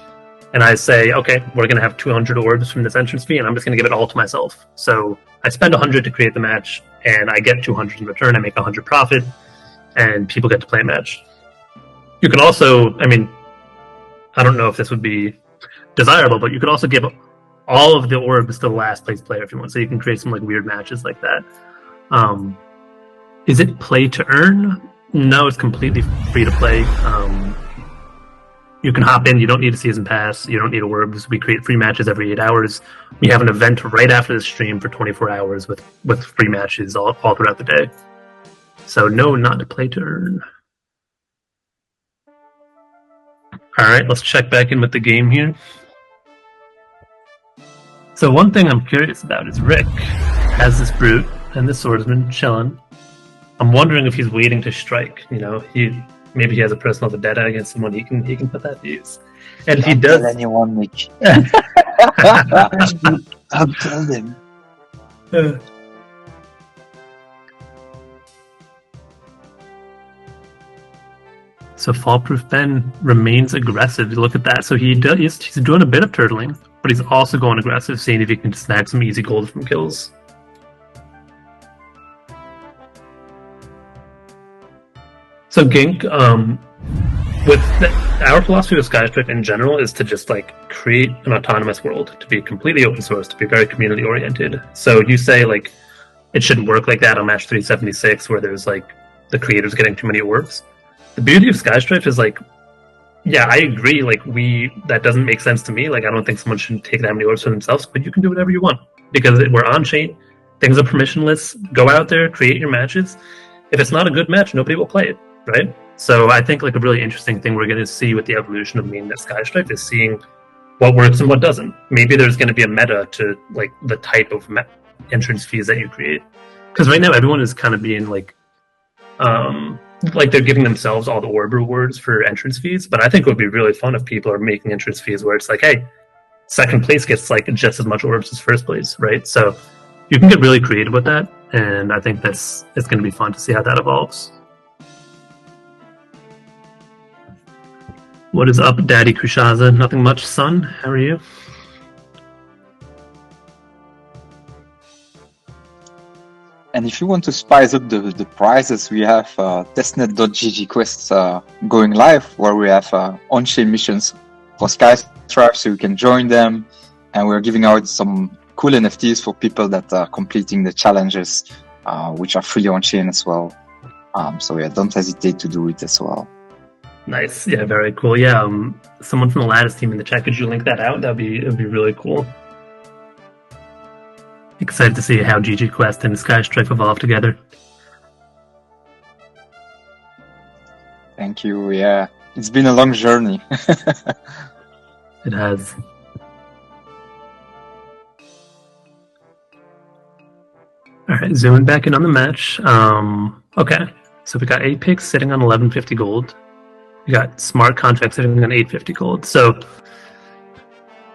and I say, okay, we're going to have 200 orbs from this entrance fee, and I'm just going to give it all to myself. So I spend 100 to create the match, and I get 200 in return. I make 100 profit, and people get to play a match. You can also, I mean, I don't know if this would be desirable, but you could also give all of the orbs to the last place player if you want. So you can create some like weird matches like that. Is it play to earn? No, it's completely free to play. You can hop in. You don't need a season pass. You don't need orbs. We create free matches every 8 hours. We have an event right after the stream for 24 hours with free matches all throughout the day. So no, not to play to earn. All right, let's check back in with the game here. So one thing I'm curious about is Rick has this brute and this swordsman chilling. I'm wondering if he's waiting to strike. You know, maybe he has a personal vendetta against someone. He can put that to use. And if he does, tell anyone, Nick. Don't tell them. So Fallproof Ben remains aggressive. Look at that. So he's doing a bit of turtling, but he's also going aggressive, seeing if he can snag some easy gold from kills. So Gink, our philosophy with Sky Strife in general is to just like create an autonomous world, to be completely open source, to be very community oriented. So you say like it shouldn't work like that on match 376 where there's like the creators getting too many orbs. The beauty of Sky Strife is like, yeah, I agree. Like that doesn't make sense to me. Like I don't think someone should take that many orbs for themselves, but you can do whatever you want because we're on chain. Things are permissionless. Go out there, create your matches. If it's not a good match, nobody will play it. Right? So I think like a really interesting thing we're going to see with the evolution of Mainnet Sky Strife is seeing what works and what doesn't. Maybe there's going to be a meta to like the type of entrance fees that you create. Because right now everyone is kind of being like they're giving themselves all the orb rewards for entrance fees. But I think it would be really fun if people are making entrance fees where it's like, hey, second place gets like just as much orbs as first place, right? So you can get really creative with that, and I think it's going to be fun to see how that evolves. What is up, Daddy Kushaza? Nothing much, son. How are you? And if you want to spice up the prizes, we have testnet.gg quests going live, where we have on-chain missions for Sky Strife, so you can join them. And we're giving out some cool NFTs for people that are completing the challenges, which are fully on-chain as well. So yeah, don't hesitate to do it as well. Nice. Yeah, very cool. Yeah, someone from the Lattice team in the chat, could you link that out? It'd be really cool. Excited to see how GG Quest and Sky Strife evolve together. Thank you. Yeah, it's been a long journey. It has. All right, zooming back in on the match. Okay, so we got Apex sitting on 1150 gold. We got Smart Contract sitting on 850 gold. So,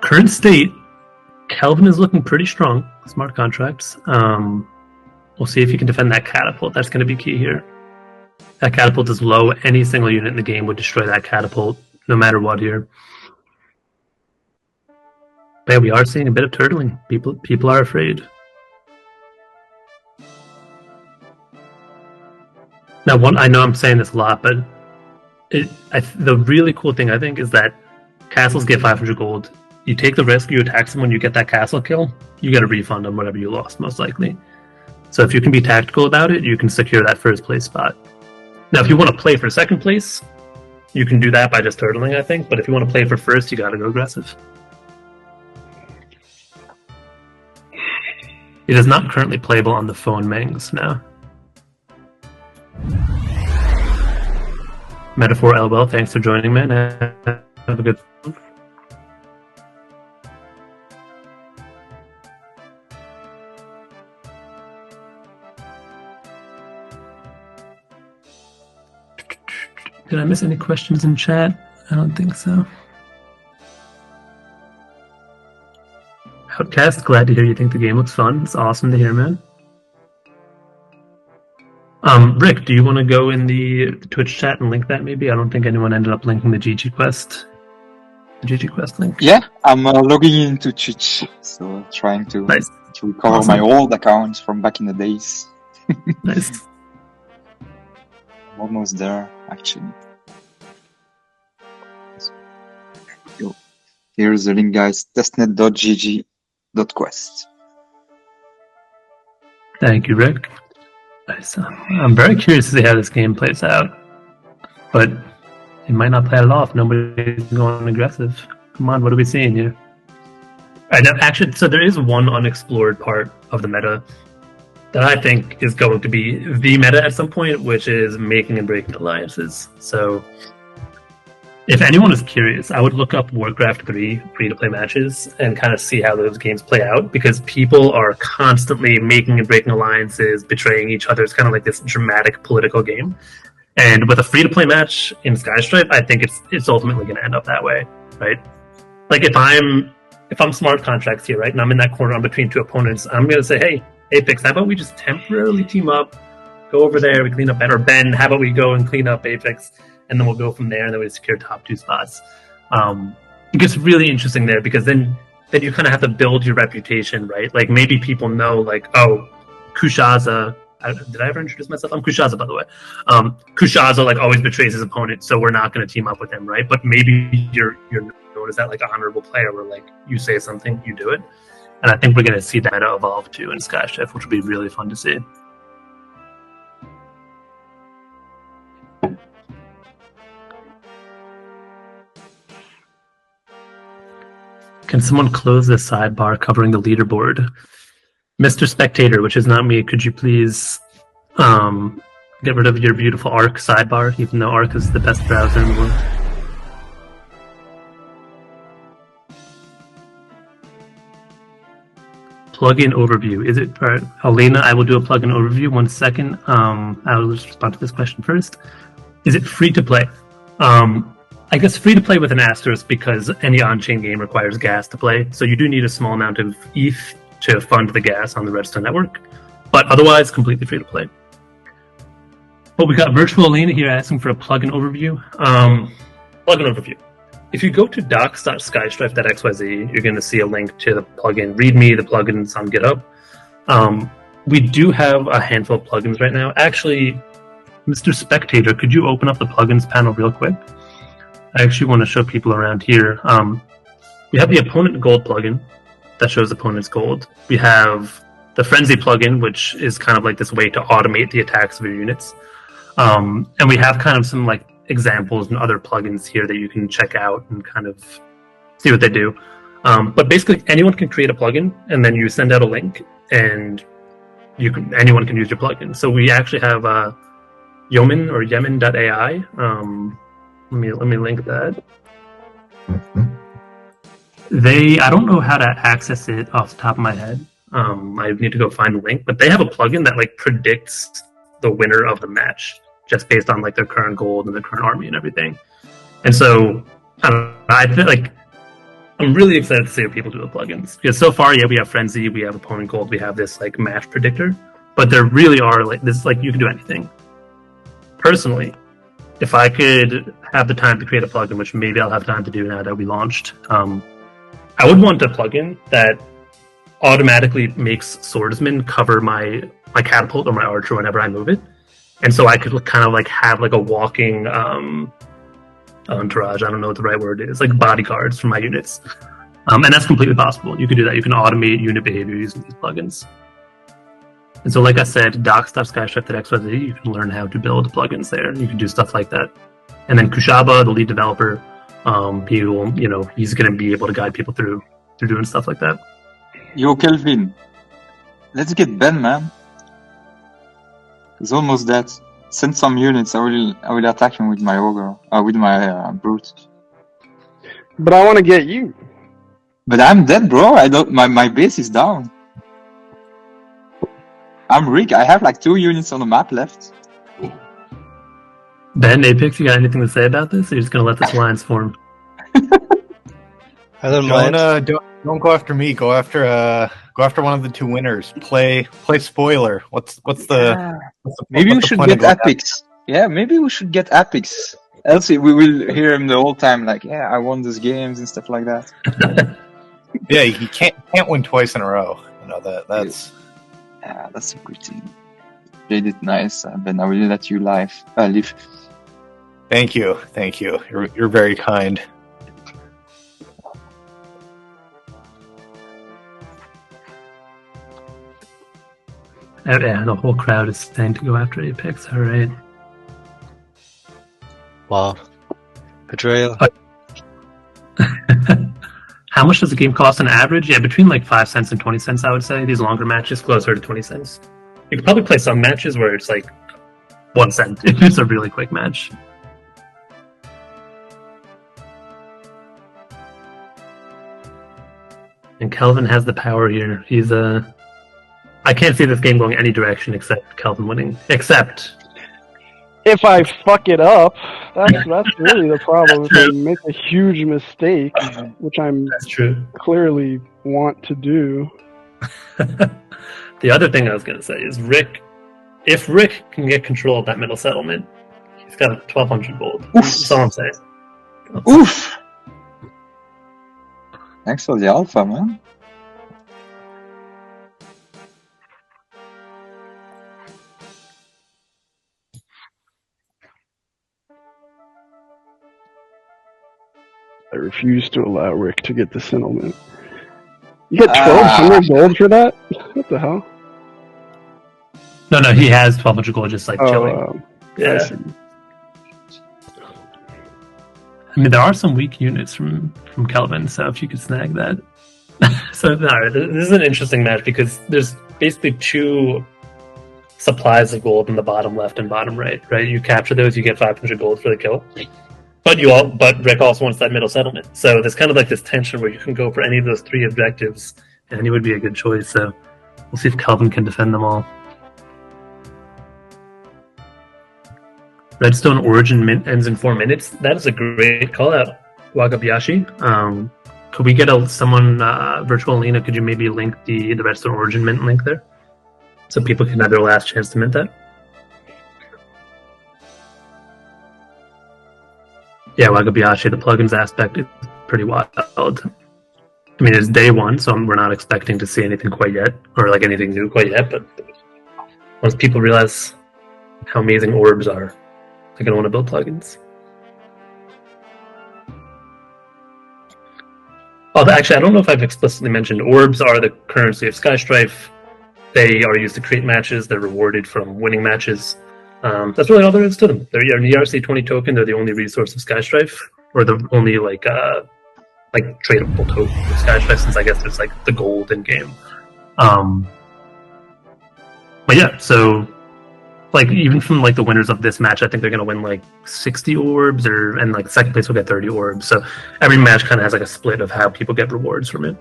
current state, Kelvin is looking pretty strong. Smart Contracts. We'll see if he can defend that catapult. That's going to be key here. That catapult is low. Any single unit in the game would destroy that catapult, no matter what here. But yeah, we are seeing a bit of turtling. People are afraid. Now, I know I'm saying this a lot, but the really cool thing I think is that castles get 500 gold. You take the risk, you attack someone, you get that castle kill, you get a refund on whatever you lost, most likely. So if you can be tactical about it, you can secure that first place spot. Now, if you want to play for second place, you can do that by just turtling, I think. But if you want to play for first, you got to go aggressive. It is not currently playable on the phone Mangs now. Metaphor LL, thanks for joining, man. Have a good one. Did I miss any questions in chat? I don't think so. Outcast, glad to hear you think the game looks fun. It's awesome to hear, man. Rick, do you want to go in the Twitch chat and link that maybe? I don't think anyone ended up linking the GG Quest. The GG Quest link. Yeah, I'm logging into Twitch, so trying to recover my old account from back in the days. Nice. Almost there, actually. Here's the link, guys. testnet.gg.quest. Thank you, Rick. Nice. I'm very curious to see how this game plays out, but it might not play it off. Nobody's going aggressive. Come on, what are we seeing here? All right, now, actually, so there is one unexplored part of the meta that I think is going to be the meta at some point, which is making and breaking alliances. So if anyone is curious, I would look up Warcraft 3 free-to-play matches and kind of see how those games play out, because people are constantly making and breaking alliances, betraying each other. It's kind of like this dramatic political game. And with a free-to-play match in Sky Strife, I think it's ultimately going to end up that way, right? Like if I'm smart contracts here, right, and I'm in that corner, I'm between two opponents, I'm going to say, hey, Apex, how about we just temporarily team up, go over there, we clean up Ben, or Ben, how about we go and clean up Apex? And then we'll go from there, and then we secure top two spots. It gets really interesting there, because then you kind of have to build your reputation, right? Like maybe people know, like, oh, Kushaza. Did I ever introduce myself? I'm Kushaza, by the way. Kushaza like always betrays his opponent, so we're not going to team up with him, right? But maybe you're known as that like honorable player, where like you say something, you do it. And I think we're going to see that meta evolve too in Sky Strife, which will be really fun to see. Can someone close the sidebar covering the leaderboard? Mr. Spectator, which is not me, could you please get rid of your beautiful Arc sidebar, even though Arc is the best browser in the world? Plugin overview. Is it... All right, Elena, I will do a plugin overview. 1 second. I will just respond to this question first. Is it free to play? I guess free to play with an asterisk, because any on-chain game requires gas to play. So you do need a small amount of ETH to fund the gas on the Redstone network. But otherwise, completely free to play. But we got Virtual Elena here asking for a plugin overview. Plugin overview. If you go to docs.skystrife.xyz, you're going to see a link to the plugin README, the plugins on GitHub. We do have a handful of plugins right now. Actually, Mr. Spectator, could you open up the plugins panel real quick? I actually want to show people around here. We have the Opponent Gold plugin that shows opponent's gold. We have the Frenzy plugin, which is kind of like this way to automate the attacks of your units. And we have kind of some like examples and other plugins here that you can check out and kind of see what they do. But basically, anyone can create a plugin, and then you send out a link, and anyone can use your plugin. So we actually have Yemen or Yemen.ai. Let me link that. I don't know how to access it off the top of my head. I need to go find the link, but they have a plugin that like predicts the winner of the match just based on like their current gold and their current army and everything. And so I feel like I'm really excited to see what people do with plugins, because so far, yeah, we have Frenzy, we have Opponent Gold, we have this like match predictor, but there really are like this, like you can do anything. Personally, if I could have the time to create a plugin, which maybe I'll have time to do now that we launched, I would want a plugin that automatically makes swordsman cover my catapult or my archer whenever I move it, and so I could kind of like have like a walking entourage. I don't know what the right word is, like bodyguards for my units, and that's completely possible. You could do that. You can automate unit behavior using these plugins. And so, like I said, docs.skystrife.xyz, you can learn how to build plugins there. You can do stuff like that. And then Kushaba, the lead developer, he will, he's going to be able to guide people through doing stuff like that. Yo, Kelvin, let's get Ben, man. It's almost dead. Send some units. I will attack him with my ogre, with my brute. But I want to get you. But I'm dead, bro. I don't. My base is down. I'm Rick. I have like 2 units on the map left. Ben, Apex, you got anything to say about this? Or you're just gonna let this alliance form? I don't mind. Don't go after me. Go after one of the 2 winners. Play spoiler. What's the maybe we should get epics. Yeah, maybe we should get epics. Else we will hear him the whole time like, yeah, I won these games and stuff like that. Yeah, he can't win twice in a row. That's. Yeah, that's pretty. Played it nice, Ben. I will let you live. Thank you. You're very kind. Yeah, the whole crowd is saying to go after Apex. All right. Wow. Betrayal. How much does the game cost on average? Yeah, between like 5 cents and 20 cents, I would say. These longer matches, closer to 20 cents. You could probably play some matches where it's like 1 cent. It's a really quick match. And Kelvin has the power here. He's I can't see this game going any direction except Kelvin winning. Except if I fuck it up, that's really the problem. If I make a huge mistake, which that's true. Clearly want to do. The other thing I was going to say is if Rick can get control of that middle settlement, he's got 1,200 gold. Oof. That's all I'm saying. Oof! Thanks for the alpha, man. I refuse to allow Rick to get the settlement. You get 1,200 gold for that? What the hell? No, he has 1,200 gold just like chilling. Yeah. I mean, there are some weak units from Kelvin, so if you could snag that. So, this is an interesting match because there's basically 2 supplies of gold in the bottom left and bottom right? You capture those, you get 500 gold for the kill. But Rick also wants that middle settlement. So there's kind of like this tension where you can go for any of those 3 objectives, and he would be a good choice. So we'll see if Kelvin can defend them all. Redstone Origin mint ends in 4 minutes. That is a great call out, Wagabayashi. Could we get someone, Virtual Lena, could you maybe link the Redstone Origin mint link there? So people can have their last chance to mint that? Yeah, Wagabayashi, the plugins aspect is pretty wild. I mean, it's day 1, so we're not expecting to see anything quite yet, or like anything new quite yet, but once people realize how amazing orbs are, they're going to want to build plugins. Oh, actually, I don't know if I've explicitly mentioned orbs are the currency of Sky Strife. They are used to create matches. They're rewarded from winning matches. That's really all there is to them. They're an ERC20 token. They're the only resource of Sky Strife, or the only like tradable token of Sky Strife, since I guess there's like the gold in game. But yeah, so like even from like the winners of this match, I think they're gonna win like 60 orbs, and like second place will get 30 orbs. So every match kind of has like a split of how people get rewards from it.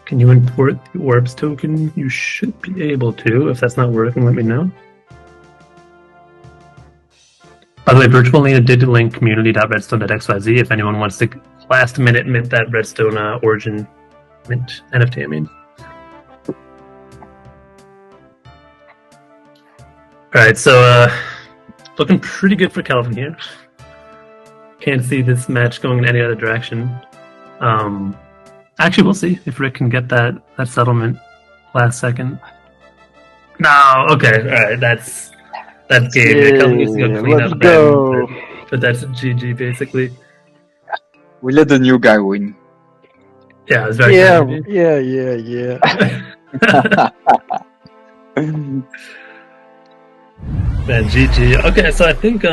Can you import the orbs token? You should be able to. If that's not working, let me know. By the way, Virtual Lena did link community.redstone.xyz if anyone wants to last minute mint that Redstone Origin mint NFT, I mean. Alright, so looking pretty good for Kelvin here. can't see this match going in any other direction. Actually, we'll see if Rick can get that settlement last second. No, okay, all right, that's game. Yeah, Kelvin needs to go clean up go. but that's GG basically. We let the new guy win. Yeah, it was very Yeah. Man, GG. Okay, so I think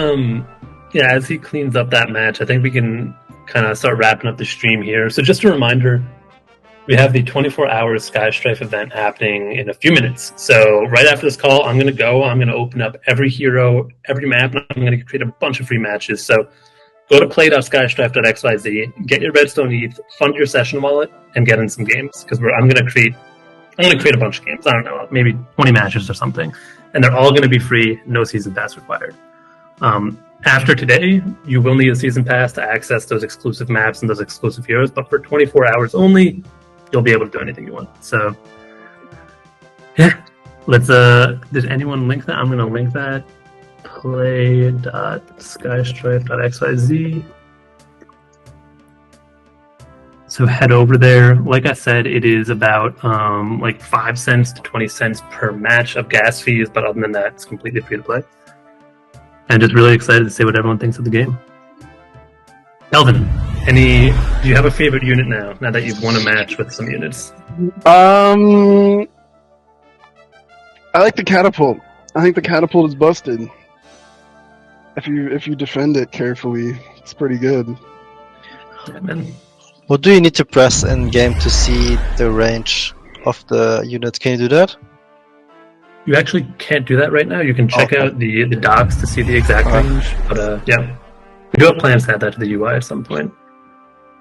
as he cleans up that match, I think we can kind of start wrapping up the stream here. So just a reminder, we have the 24-hour Sky Strife event happening in a few minutes. So right after this call, I'm going to open up every hero, every map, and I'm going to create a bunch of free matches. So go to play.skystrife.xyz, get your Redstone ETH, fund your session wallet, and get in some games. Because I'm going to create a bunch of games. I don't know, maybe 20 matches or something. And they're all going to be free, no season pass required. After today, you will need a season pass to access those exclusive maps and those exclusive heroes, but for 24 hours only, you'll be able to do anything you want. So, yeah, let's, did anyone link that? I'm going to link that. Play.skystrife.xyz. So head over there. Like I said, it is about 5 cents to 20 cents per match of gas fees, but other than that, it's completely free to play. And just really excited to see what everyone thinks of the game. Elvin, do you have a favorite unit now that you've won a match with some units? I like the catapult. I think the catapult is busted. If you defend it carefully, it's pretty good. Yeah, man. What do you need to press in game to see the range of the unit? Can you do that? You actually can't do that right now. You can check out the docs to see the exact range. But yeah, we do have plans to add that to the UI at some point.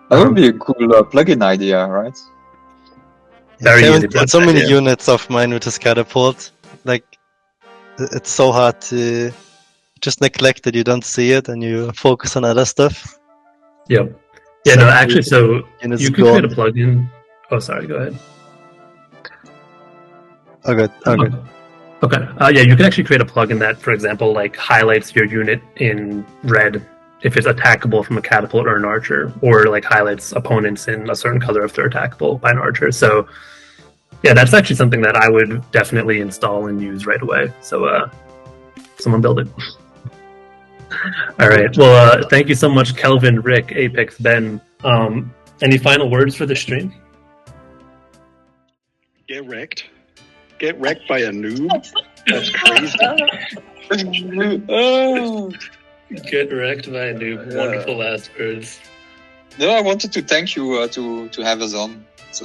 That would be a cool plugin idea, right? Very easy. Got so many units of mine with this catapult. Like, it's so hard to just neglect it. You don't see it, and you focus on other stuff. Yep. Yeah, no, actually, so you can create a plugin. Oh, sorry, go ahead. Okay. Okay. Yeah, you can actually create a plugin that, for example, highlights your unit in red if it's attackable from a catapult or an archer, or highlights opponents in a certain color if they're attackable by an archer. So, yeah, that's actually something that I would definitely install and use right away. So, someone build it. All right. Well, thank you so much, Kelvin, Rick, Apex, Ben. Any final words for the stream? Get wrecked. Get wrecked by a noob? That's crazy. Get wrecked by a noob. Wonderful last words. No, I wanted to thank you to have us on. It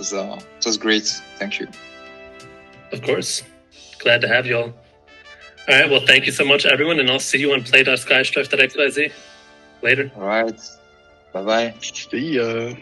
was great. Thank you. Of course. Glad to have you all. All right, well, thank you so much, everyone, and I'll see you on play.skystrife.xyz later. All right. Bye-bye. See ya.